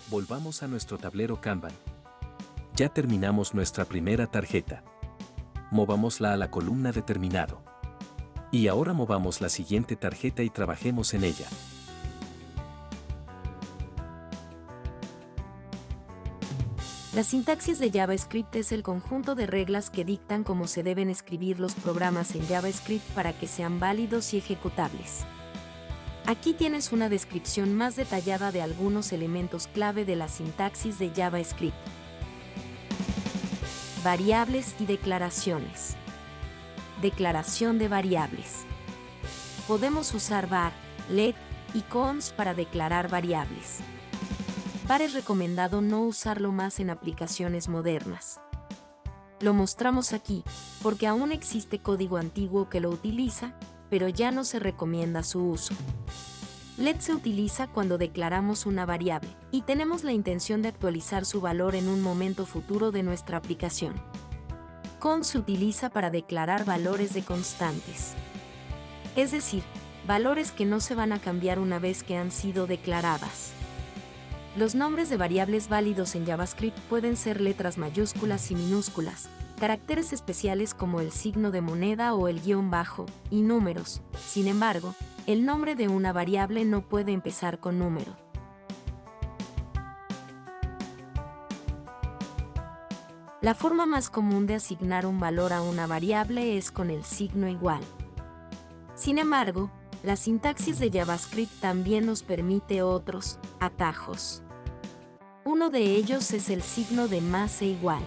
Volvamos a nuestro tablero Kanban. Ya terminamos nuestra primera tarjeta. Movámosla a la columna Determinado. Y ahora movamos la siguiente tarjeta y trabajemos en ella. La sintaxis de JavaScript es el conjunto de reglas que dictan cómo se deben escribir los programas en JavaScript para que sean válidos y ejecutables. Aquí tienes una descripción más detallada de algunos elementos clave de la sintaxis de JavaScript. Variables y declaraciones. Declaración de variables. Podemos usar var, let y cons para declarar variables. Var es recomendado no usarlo más en aplicaciones modernas. Lo mostramos aquí porque aún existe código antiguo que lo utiliza, pero ya no se recomienda su uso. Let se utiliza cuando declaramos una variable y tenemos la intención de actualizar su valor en un momento futuro de nuestra aplicación. Const se utiliza para declarar valores de constantes. Es decir, valores que no se van a cambiar una vez que han sido declaradas. Los nombres de variables válidos en JavaScript pueden ser letras mayúsculas y minúsculas, caracteres especiales como el signo de moneda o el guión bajo, y números. Sin embargo, el nombre de una variable no puede empezar con número. La forma más común de asignar un valor a una variable es con el signo igual. Sin embargo, la sintaxis de JavaScript también nos permite otros atajos. Uno de ellos es el signo de más e igual.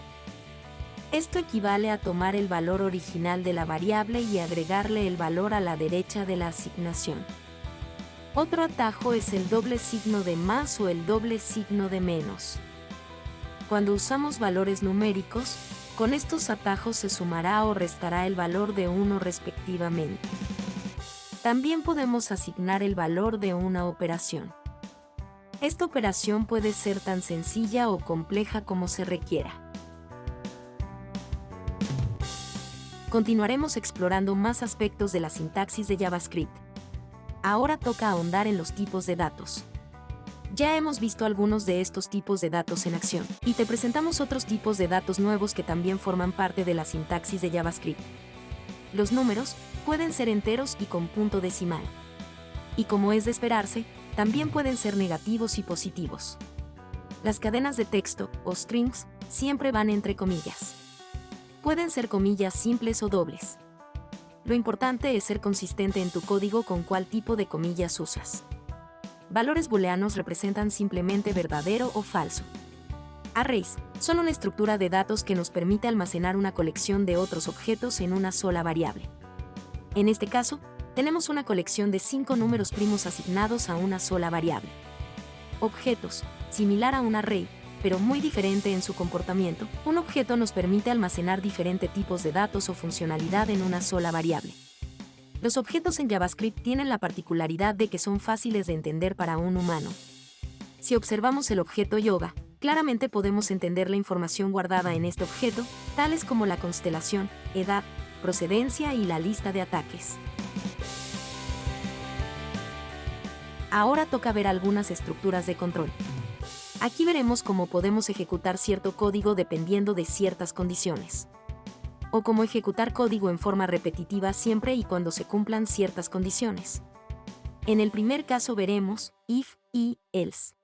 Esto equivale a tomar el valor original de la variable y agregarle el valor a la derecha de la asignación. Otro atajo es el doble signo de más o el doble signo de menos. Cuando usamos valores numéricos, con estos atajos se sumará o restará el valor de uno respectivamente. También podemos asignar el valor de una operación. Esta operación puede ser tan sencilla o compleja como se requiera. Continuaremos explorando más aspectos de la sintaxis de JavaScript. Ahora toca ahondar en los tipos de datos. Ya hemos visto algunos de estos tipos de datos en acción, y te presentamos otros tipos de datos nuevos que también forman parte de la sintaxis de JavaScript. Los números pueden ser enteros y con punto decimal. Y como es de esperarse, también pueden ser negativos y positivos. Las cadenas de texto, o strings, siempre van entre comillas. Pueden ser comillas simples o dobles. Lo importante es ser consistente en tu código con cuál tipo de comillas usas. Valores booleanos representan simplemente verdadero o falso. Arrays son una estructura de datos que nos permite almacenar una colección de otros objetos en una sola variable. En este caso, tenemos una colección de 5 números primos asignados a una sola variable. Objetos, similar a un array, pero muy diferente en su comportamiento, un objeto nos permite almacenar diferentes tipos de datos o funcionalidad en una sola variable. Los objetos en JavaScript tienen la particularidad de que son fáciles de entender para un humano. Si observamos el objeto yoga, claramente podemos entender la información guardada en este objeto, tales como la constelación, edad, procedencia y la lista de ataques. Ahora toca ver algunas estructuras de control. Aquí veremos cómo podemos ejecutar cierto código dependiendo de ciertas condiciones. O cómo ejecutar código en forma repetitiva siempre y cuando se cumplan ciertas condiciones. En el primer caso veremos if y else.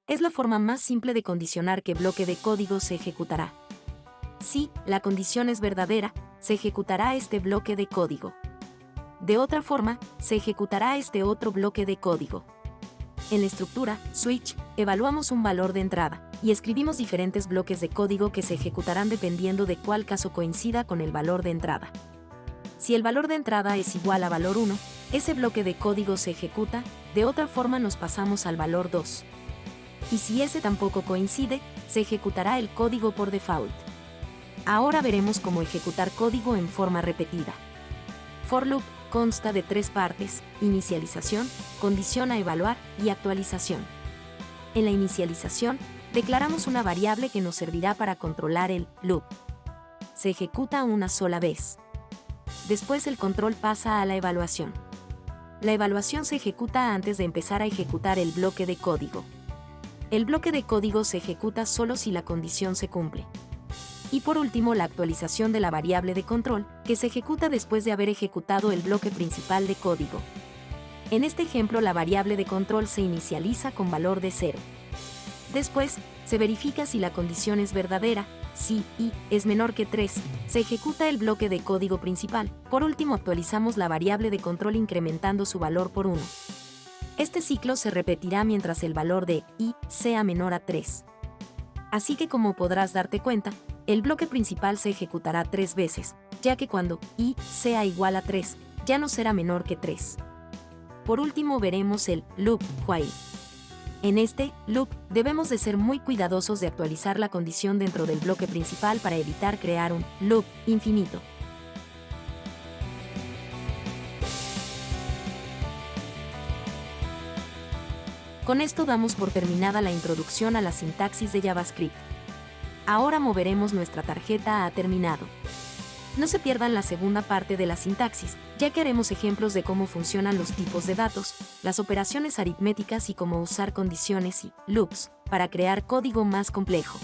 Es la forma más simple de condicionar qué bloque de código se ejecutará. Si la condición es verdadera, se ejecutará este bloque de código. De otra forma, se ejecutará este otro bloque de código. En la estructura switch, evaluamos un valor de entrada y escribimos diferentes bloques de código que se ejecutarán dependiendo de cuál caso coincida con el valor de entrada. Si el valor de entrada es igual a valor 1, ese bloque de código se ejecuta, de otra forma nos pasamos al valor 2. Y si ese tampoco coincide, se ejecutará el código por default. Ahora veremos cómo ejecutar código en forma repetida. For loop consta de 3 partes: inicialización, condición a evaluar y actualización. En la inicialización, declaramos una variable que nos servirá para controlar el loop. se ejecuta una sola vez. Después el control pasa a la evaluación. La evaluación se ejecuta antes de empezar a ejecutar el bloque de código. El bloque de código se ejecuta solo si la condición se cumple. Y por último, la actualización de la variable de control, que se ejecuta después de haber ejecutado el bloque principal de código. En este ejemplo, la variable de control se inicializa con valor de 0. Después, se verifica si la condición es verdadera. Si i es menor que 3, se ejecuta el bloque de código principal. Por último, actualizamos la variable de control incrementando su valor por 1. Este ciclo se repetirá mientras el valor de i sea menor a 3. Así que, como podrás darte cuenta, el bloque principal se ejecutará 3 veces, ya que cuando i sea igual a 3, ya no será menor que 3. Por último, veremos el loop while. En este loop, debemos de ser muy cuidadosos de actualizar la condición dentro del bloque principal para evitar crear un loop infinito. Con esto damos por terminada la introducción a la sintaxis de JavaScript. Ahora moveremos nuestra tarjeta a terminado. No se pierdan la segunda parte de la sintaxis, ya que haremos ejemplos de cómo funcionan los tipos de datos, las operaciones aritméticas y cómo usar condiciones y loops para crear código más complejo.